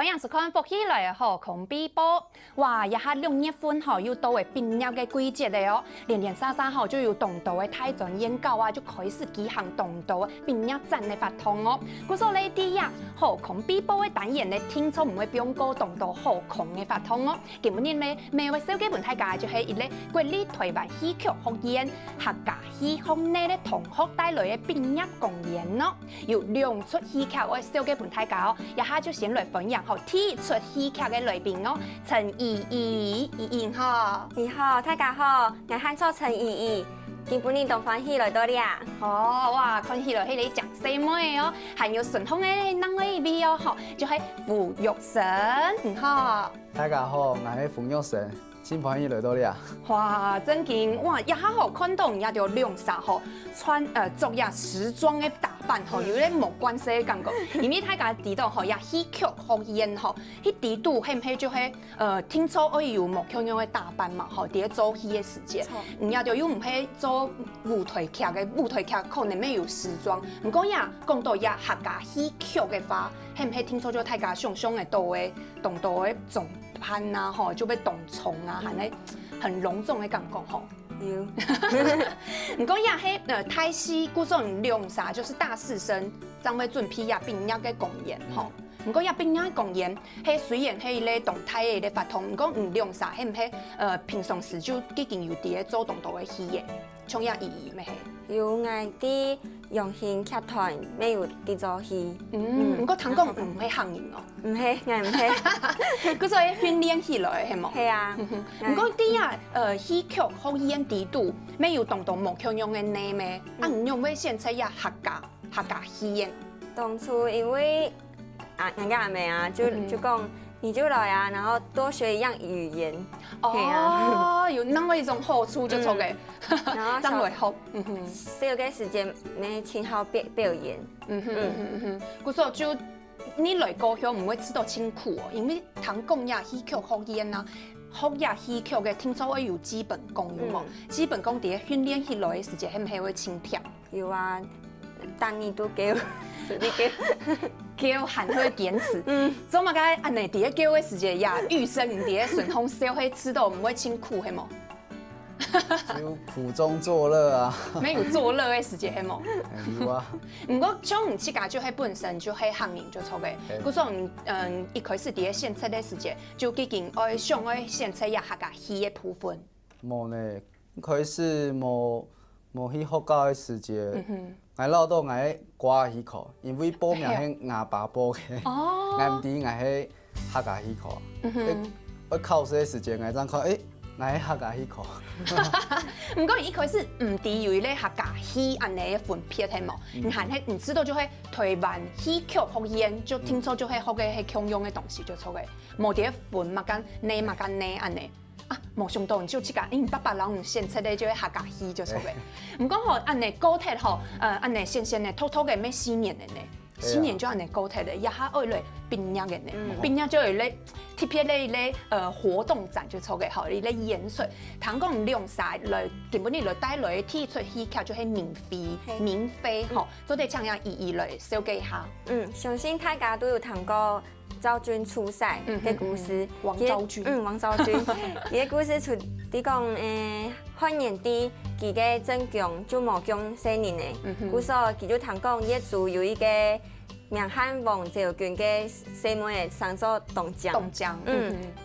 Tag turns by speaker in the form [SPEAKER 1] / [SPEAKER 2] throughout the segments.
[SPEAKER 1] 欢迎收看福起来的航空比报。哇，一下6月份又到的毕业的季节了哦，连连沙沙就有同道的大专院校啊，就开始举行同道的毕业展的活动哦。故说呢，第一航空比报的单元呢，听说唔会不用过同道航空的活动哦。今日呢，每位手机本大家就是一个国立台湾戏曲学院客家戏行内的同学带来的毕业公演哦，有2出戏剧的手机本大家哦，一下就先来分享第一出戏剧的来宾哦，陈怡怡，怡怡好，
[SPEAKER 2] 你好，大家好，我喊做陈怡怡，今年同欢喜来到了。
[SPEAKER 1] 哦，哇，看起来迄个讲什么的哦，还有顺风的那位哦，吼，就系傅玉神，你好，
[SPEAKER 3] 大家好，我是冯玉成，真欢喜来到了。
[SPEAKER 1] 哇，真劲，哇，一下好看到人家就亮啥吼，穿做呀时装的打扮吼，有咧无关系的感觉。因为大家知道吼，呀戏曲学院吼，迄底度係唔係就係聽說可以有莫樣樣的打扮嘛，吼，伫咧做戲的時節，人家就有唔係做舞台劇嘅舞台劇可能咩有時裝，唔過呀講到呀客家戲曲嘅話，係唔係聽說就大家想象的到嘅動到嘅總攀啊，吼，就被董蟲啊，係咪很隆重的感覺吼？
[SPEAKER 2] 有。
[SPEAKER 1] 唔過呀，喺台戲古種亮啥，就是大四生張偉準備呀畢業嘅公演吼。唔過呀畢業公演，係雖然係咧動態嘅咧發通，唔過唔亮啥，係唔係平常時就已經有啲咧做動作嘅戲嘅，像呀意義咩係？
[SPEAKER 2] 有嗌啲用戲劇團，咩有啲做戲。
[SPEAKER 1] 唔過聽講唔係行型哦。
[SPEAKER 2] 唔係，嗌唔係。
[SPEAKER 1] 嗰個係訓練起來係冇？
[SPEAKER 2] 係啊。
[SPEAKER 1] 唔過啲呀戲劇學院底度，咩有動到莫強用嘅呢咩？啊唔用咩現在呀客家戲嘅？
[SPEAKER 2] 當初因為人家阿妹啊，就講你就來啊，然後多學一樣語言。
[SPEAKER 1] 哦，有那麼一種好處就做嘅，
[SPEAKER 2] 然後
[SPEAKER 1] 真係好。
[SPEAKER 2] 這個時間咩請好表演。
[SPEAKER 1] 嗰時候就你來高雄唔會知道辛苦哦，因為談講呀戲劇學院啊，學呀戲劇嘅聽說會有基本功有冇？基本功啲訓練起來嘅時間係唔係會輕飄？
[SPEAKER 2] 有啊，但你都叫，你
[SPEAKER 1] 叫喊去堅持。做乜嘅？安尼啲叫嘅時間呀，預生唔啲順風燒去知道唔會辛苦係冇？
[SPEAKER 3] 就苦中作樂啊！
[SPEAKER 1] 沒有作樂嘅時間係冇？
[SPEAKER 3] 有啊。
[SPEAKER 1] 唔過像唔似家就係本身就係行業就錯嘅。嗰種一開始啲現測嘅時間就已經愛想愛現測呀客家戲嘅部分。
[SPEAKER 3] 冇呢，開始冇去學校嘅時間，我老到我歌戲課，因為報名係亞爸報嘅，我唔知我係客家戲課。我考試嘅時間我真看我係客家戲課。
[SPEAKER 1] 唔過一開始唔知有咧客家戲安尼嘅分別係冇，你看係唔知道就係台灣戲劇學院就聽說就係學嘅係共用嘅東西就錯嘅，冇啲分嘛間呢嘛間呢安尼。啊，冇想到就即個，爸爸人唔現出嚟就係客家戲就錯嘅。唔過吼，安尼高鐵吼，安尼先嘅偷偷嘅咩4年嘅呢？4年就安尼高鐵嘅，一下愛嚟畢業嘅呢，畢業就係咧特別咧活動展就錯嘅，吼，你咧演出，聽講唔用晒來，根本你來帶來第一出戲劇就係免費，吼，做啲像樣意義來紹介下。
[SPEAKER 2] 相信大家都有聽過昭君出塞嘅故事。
[SPEAKER 1] 王昭君。
[SPEAKER 2] 王昭君，佢嘅故事出啲講漢元帝佢嘅正宮就冇宮4年嘅，故所佢就聽講一組有一個名喊王昭君嘅細妹上咗東江，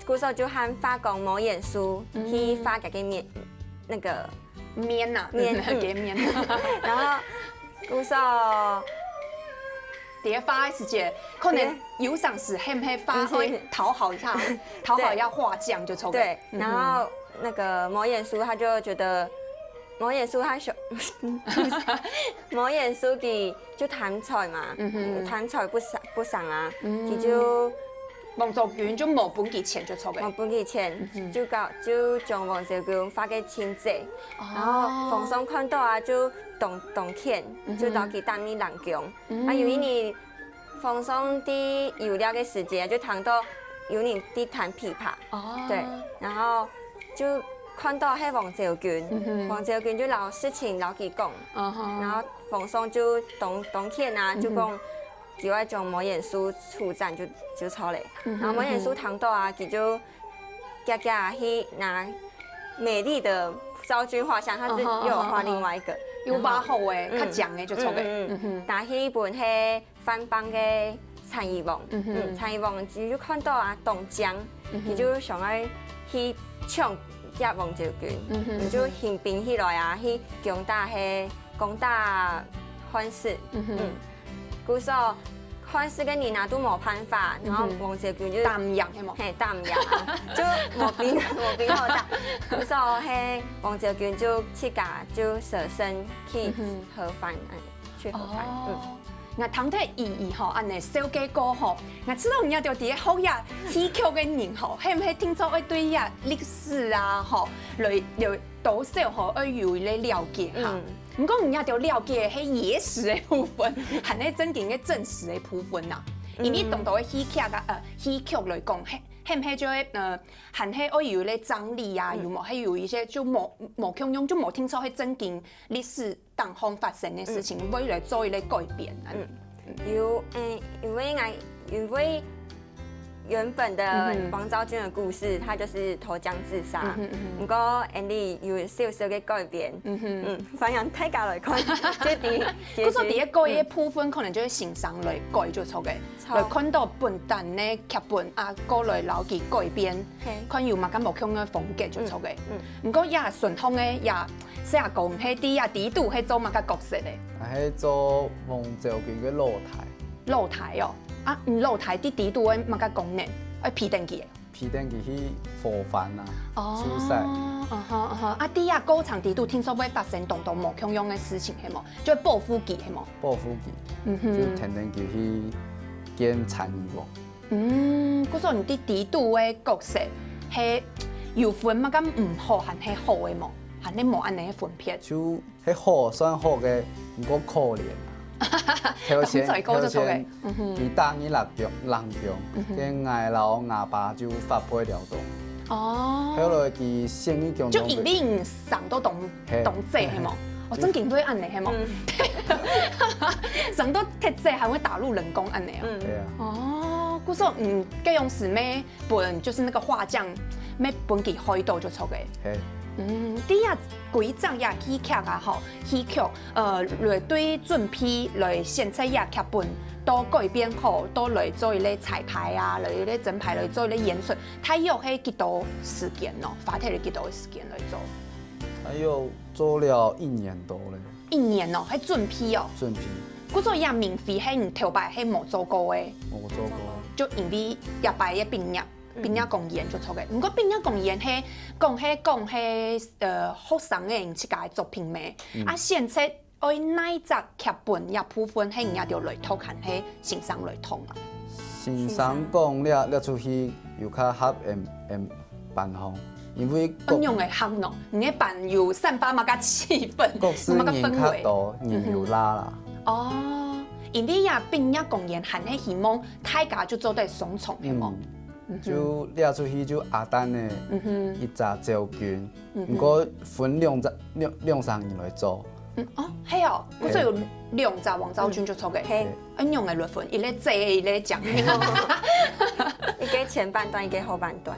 [SPEAKER 2] 故所就喊花工冇演書去發嗰個面那個
[SPEAKER 1] 面啊，嘅面，
[SPEAKER 2] 然後故所。
[SPEAKER 1] 啲花嘅時間，可能有上時係唔係花會討好一下，討好一下畫匠就錯嘅。
[SPEAKER 2] 對，然後那個毛眼書他就覺得毛眼書他毛眼書佢就貪財嘛，貪財不賞啊，佢就
[SPEAKER 1] 王昭君就冇本幾錢就錯嘅。
[SPEAKER 2] 冇本幾錢，就將王昭君發給親姐，然後皇上看到啊就動歉，就到佢當你郎宮。啊，有一年皇上啲有了嘅時間就聽到有人啲彈琵琶，對，然後就看到係王昭君，王昭君就老事情老佢講，然後皇上就動歉啊，就講。佢愛將魔眼書出戰就出嚟，然後魔眼書堂到啊，佢就夾夾去拿美麗的昭君畫像，他是又有畫另外一個，
[SPEAKER 1] 有把好誒，較強誒就出嘅。
[SPEAKER 2] 拿去一本係番邦嘅殘遺王，殘遺王就看到啊東江，佢就想要去搶隻王昭君，就興兵起來啊，去攻打漢室，故說漢室嘅人啊都冇辦法，然後王昭君就
[SPEAKER 1] 淡陽係冇，
[SPEAKER 2] 嘿淡陽，就冇兵好打，故說係王昭君就自家就捨身去合番，去合番。
[SPEAKER 1] 我聽得意義吼，安尼小幾個吼，我知道人家就啲學呀戲劇嘅人吼，係唔係聽咗會對呀歷史啊吼，來多少吼會有咧了解哈。唔過人家就了解係野史嘅部分，係咧真正嘅真實嘅部分呐。因為當到嘅戲劇啊戲劇來講，係唔係就係係係會有咧張力啊，有冇係有一些就冇強用，就冇聽說係真正歷史當中發生嘅事情，會來做一個改變啊。
[SPEAKER 2] 因為原本的王昭君的故事，他就是投江自殺。不過 Andy 有少少嘅改變，反正大家來看，即係
[SPEAKER 1] 嗰個第一個嘅部分可能就係欣賞來改做錯嘅，來看到本單嘅劇本啊，過來留佢改編，看有乜咁無強嘅風格做錯嘅。不過也順通嘅也，即係講係啲啊地度係做乜嘅角色咧？
[SPEAKER 3] 係做王昭君嘅露台。
[SPEAKER 1] 露台哦，啊，露台啲地度嘅乜嘅功能？批登記嘅。
[SPEAKER 3] 批登記去火番啊，出賽。
[SPEAKER 1] 啊啲啊高層地度聽說會發生動無強用嘅事情係冇，就係報復記係冇。
[SPEAKER 3] 報復記，就天天記去見殘遺王。
[SPEAKER 1] 嗰種啲地度嘅角色係有分乜咁唔好，還係好嘅冇，還係冇安尼嘅分別。
[SPEAKER 3] 就係好算好嘅，唔過可憐。頭先佢打你六強，跟挨老牙爸就發配了動。
[SPEAKER 1] 哦。
[SPEAKER 3] 後來佢生意強。
[SPEAKER 1] 就因為上都懂這係冇，我真見會安尼係冇。上都鐵這還會打入人工安尼啊。
[SPEAKER 3] 對啊。
[SPEAKER 1] 哦，故說這樣是咩本就是那個畫匠咩本給開到就錯嘅。啲啊幾集呀戲劇啊吼，戲劇來對準備來現在呀劇本都改編好，都來做一啲彩排啊，來一啲整排來做一啲演出，他有係幾多時間咯？花費咗幾多時間來做？
[SPEAKER 3] 他又做了1年多咧。
[SPEAKER 1] 1年哦，係準備哦。準備。嗰個呀免費係唔頭擺係冇做過嘅。
[SPEAKER 3] 冇做過。
[SPEAKER 1] 就因為入擺嘅畢業公演就錯嘅，唔過畢業公演係講係學生嘅人自家作品咩？啊，現在愛哪一隻劇本也部分係人家就來討看係欣賞來通啊。
[SPEAKER 3] 欣賞講了出去又較合辦方，因為
[SPEAKER 1] 咁樣嘅合咯，唔係辦有散發乜嘅氣氛，
[SPEAKER 3] 乜嘅氛圍。多人又拉啦。
[SPEAKER 1] 哦，因為呀畢業公演係希望大家就做得雙重嘅嘛。
[SPEAKER 3] 就掠出去就阿丹的一隻昭君，不過分兩三人來做。
[SPEAKER 1] 哦，係哦，嗰時有2隻王昭君就錯嘅，咁樣嘅來分，一個坐一個講。
[SPEAKER 2] 一個前半段，一個後半段。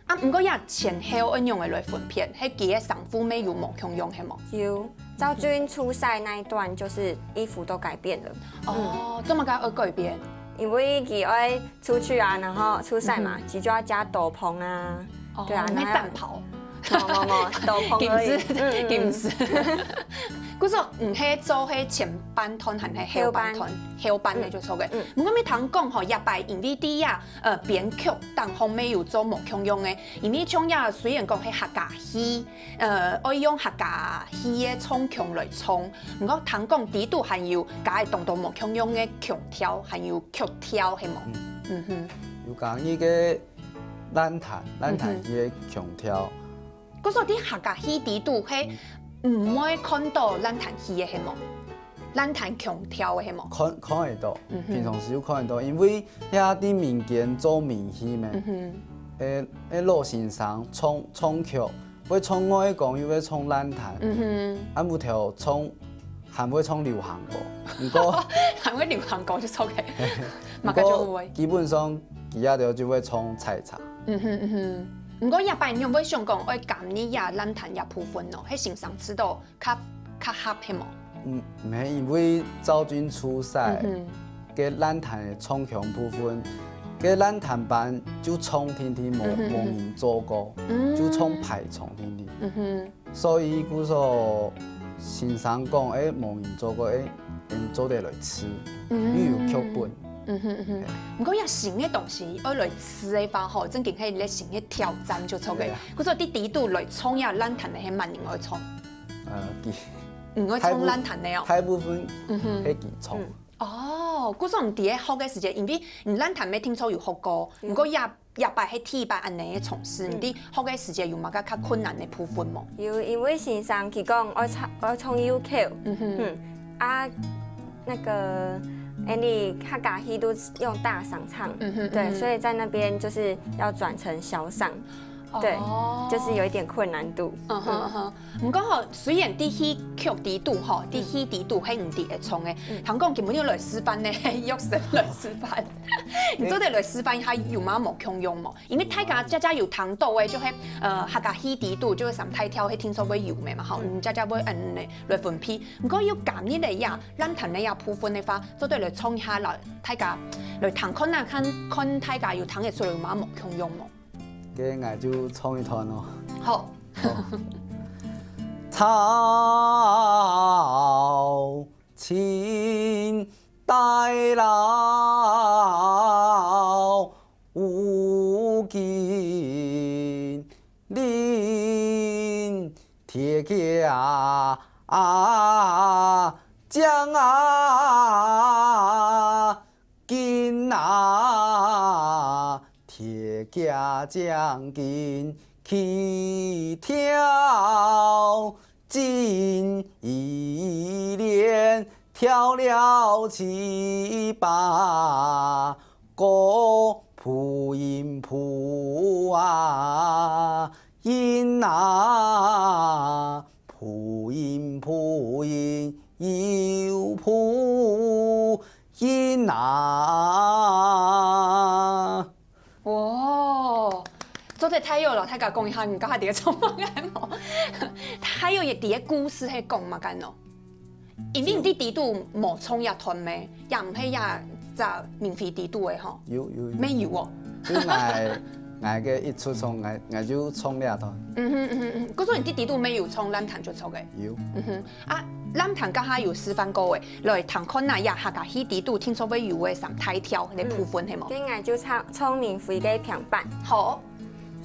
[SPEAKER 1] 啊，不過也前後咁樣嘅來分片，係幾個上夫咩有冇強用係冇？
[SPEAKER 2] 有昭君出賽那一段，就是衣服都改變了。
[SPEAKER 1] 哦，做乜解要改變？
[SPEAKER 2] 因為佢愛出去啊，然後出賽嘛，佢就要加斗篷啊，對啊，
[SPEAKER 1] 那戰袍，
[SPEAKER 2] 冇斗篷而已，
[SPEAKER 1] 唔是。嗰個唔係做係前半段，還係後半段？後半嘅就錯嘅。唔過咪聽講吼，入擺因為啲啊編劇當方面有做冇強用嘅，因為像呀雖然講係客家戲，愛用客家戲嘅唱腔來唱，唔過聽講啲都係要加動到冇強用嘅強調，係要曲調係冇。
[SPEAKER 3] 有講呢個冷彈嘅強調。
[SPEAKER 1] 嗰個啲客家戲啲都係。唔會看到冷彈戲嘅係冇，冷彈強調嘅係冇。
[SPEAKER 3] 看得到，平常時有看得到，因為遐啲民間做民戲咩，老先生唱曲，會唱愛講又會唱冷彈，啊木頭唱还袂创流行歌，不过
[SPEAKER 1] 还会流行歌就错嘅，嘛
[SPEAKER 3] 不
[SPEAKER 1] 个就会。
[SPEAKER 3] 过基本上伊也就会创菜茶。
[SPEAKER 1] 不过夜班你有冇想讲爱今年夜咱谈夜部分咯？迄先上吃到较合迄无？
[SPEAKER 3] 唔系因为赵军出赛，嘅咱弹的冲强部分，嘅咱弹班就冲天天无人做过，就冲排冲天天。所以故说先生讲，无人做过，因做得来吃，又有剧本。
[SPEAKER 1] 不过也新嘅东西，爱来吃嘅话吼，真正可以咧新嘅挑战就错嘅。故说啲地度来冲呀，咱谈的迄万人爱冲，唔爱冲咱谈的哦。
[SPEAKER 3] 大部分迄记冲。
[SPEAKER 1] 哦，故说唔伫咧好嘅时间，因为咱谈咩听说有好歌，不过夜班迄天班安尼嘅从事，唔伫好嘅时间有嘛较困难嘅部分冇？
[SPEAKER 2] 有因为先生佢讲我唱 UK， 那个 Andy 他嘎希都用大嗓唱，对，所以在那边就是要转成小嗓，对，就是有一点困难度。
[SPEAKER 1] 唔过吼，虽然啲戏曲地度吼，啲戏地度係唔啲會創嘅，通講根本要來示範咧，喐身來示範。你做得來示範下有嘛冇強用冇？因為大家有聽到嘅就係客家戲地度，就係上台跳係聽說會有嘅嘛，吼，大家會來分批。唔過要減呢嚟呀，咱談呢呀部分嘅話，做得來創下來，大家來聽看啊，看大家有聽得出來有嘛冇強用冇？
[SPEAKER 3] 嘅我就唱一段咯。
[SPEAKER 1] 好。
[SPEAKER 3] 曹青代劳无金鳞铁甲将金铁甲将金去跳金一连跳了七八个扑音扑啊音啊，扑音扑音又扑音啊。
[SPEAKER 1] 哇！做得太有了，大家講一下，唔家啲創乜嘢冇？太有一啲故事係講乜緊咯？因為啲地度冇創一團咩，也唔係也就免費地度嘅嗬。
[SPEAKER 3] 有。
[SPEAKER 1] 咩有哦？
[SPEAKER 3] 就我嘅一出創，我就創兩團。
[SPEAKER 1] 嗰種啲地度咩有創，咱談就錯嘅。
[SPEAKER 3] 有。
[SPEAKER 1] 咱談家下有示範過嘅，來談看那呀客家戲地度，聽說會有嘅上台跳嘅部分係冇？
[SPEAKER 2] 跟我就唱免費嘅平板。
[SPEAKER 1] 好。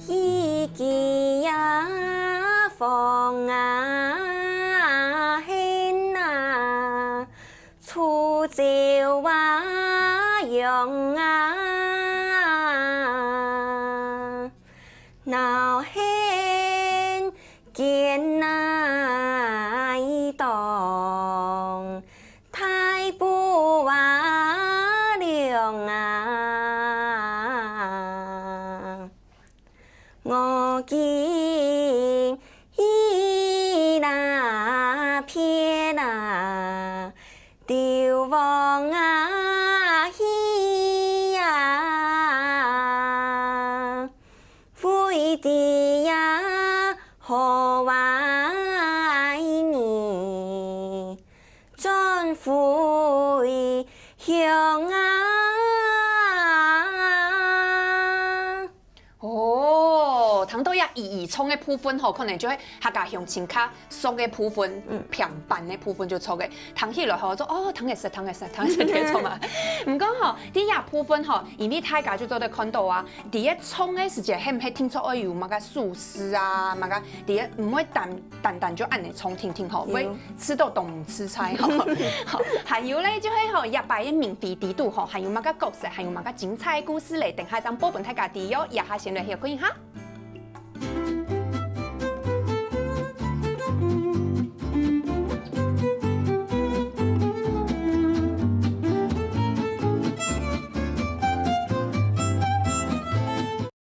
[SPEAKER 2] 一季呀，風啊，輕啊，粗椒啊，用啊，鬧輕見啊，一動，太不話量啊。我見伊那片啊，丟往啊去呀，灰地呀何為你，真灰香啊。
[SPEAKER 1] ทั้งตัวอย่างอี衝嘅部分吼，可能就係客家鄉親卡熟嘅部分，平板嘅部分就錯嘅。聽起來吼，就哦，聽嘅實嘅錯嘛。唔講吼，啲嘢部分吼，因為大家就做得看到啊，啲嘢衝嘅時節，係唔係聽出有乜個素食啊，乜個啲嘢唔會單就按嚟衝聽吼，會吃到都唔吃菜吼。還有咧就係吼，日擺嘅免費地度吼，還有乜個角色，還有乜個精彩故事嚟，等下陣播本大家啲喲，也下先嚟學看一下。